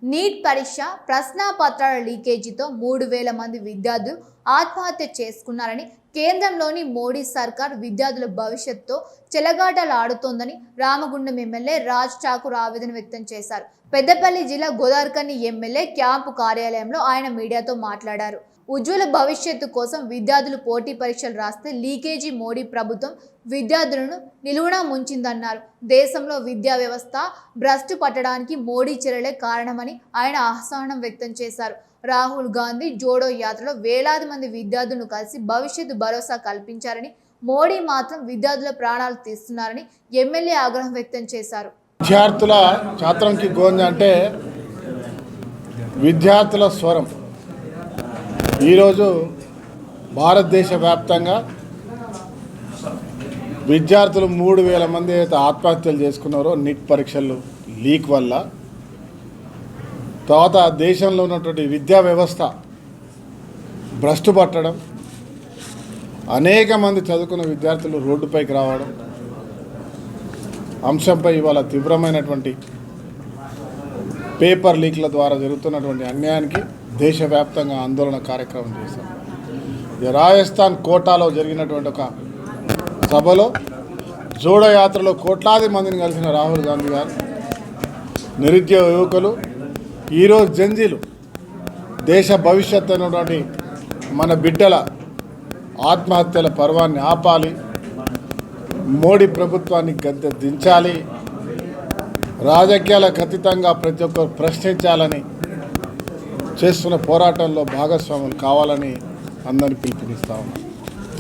Neat పరీక్ష ప్రశ్నాపత్రాల లీకేజీతో 3,000 మంది విద్యార్థులు ఆత్మహత్య చేసుకున్నారని కేంద్రంలోని మోడీ సర్కార్ విద్యార్థుల భవిష్యత్తుతో చెలగాటలాడుతోందని రామగుండం ఎమ్మెల్యే రాజ్ ఠాకూర్ ఆవేదన వ్యక్తం చేశారు. పెద్దపల్లి జిల్లా గోదావరిఖని ఎమ్మెల్యే క్యాంపు కార్యాలయంలో ఆయన మీడియాతో మాట్లాడారు. ఉజ్వల భవిష్యత్తు కోసం విద్యార్థులు పోటీ పరీక్షలు రాస్తే లీకేజీ మోడీ ప్రభుత్వం విద్యార్థులను నిలువునా ముంచిందన్నారు. దేశంలో విద్యా వ్యవస్థ భ్రష్టు పట్టడానికి మోడీ చర్యలే కారణమని ఆయన అసహనం వ్యక్తం చేశారు. రాహుల్ గాంధీ జోడో యాత్రలో వేలాది మంది విద్యార్థులను కలిసి భవిష్యత్తు భరోసా కల్పించారని, మోడీ మాత్రం విద్యార్థుల ప్రాణాలు తీస్తున్నారని ఎమ్మెల్యే ఆగ్రహం వ్యక్తం చేశారు. విద్యార్థుల ఛాత్రంకి గోంజ అంటే విద్యార్థుల స్వరం. ఈరోజు భారతదేశ వ్యాప్తంగా విద్యార్థులు 3,000 మంది అయితే ఆత్మహత్యలు చేసుకున్నారో నీట్ పరీక్షలు లీక్ వల్ల, తర్వాత దేశంలో ఉన్నటువంటి విద్యా వ్యవస్థ భ్రష్టు పట్టడం, అనేక మంది చదువుకున్న విద్యార్థులు రోడ్డుపైకి రావడం అంశంపై ఇవాళ తీవ్రమైనటువంటి పేపర్ లీక్ల ద్వారా జరుగుతున్నటువంటి అన్యాయానికి దేశవ్యాప్తంగా ఆందోళన కార్యక్రమం చేశాం. రాజస్థాన్ కోటాలో జరిగినటువంటి ఒక సభలో జోడో యాత్రలో కోట్లాది మందిని కలిసిన రాహుల్ గాంధీ గారు, నిరుద్యోగ యువకులు, ఈరోజు జంజీలు దేశ భవిష్యత్తు అయినటువంటి మన బిడ్డల ఆత్మహత్యల పర్వాన్ని ఆపాలి, మోడీ ప్రభుత్వాన్ని గద్దె దించాలి, రాజకీయాలకు అతీతంగా ప్రతి ఒక్కరు ప్రశ్నించాలని చేస్తున్న పోరాటంలో భాగస్వాములు కావాలని అందరినీ పిలుపునిస్తా ఉన్నాం.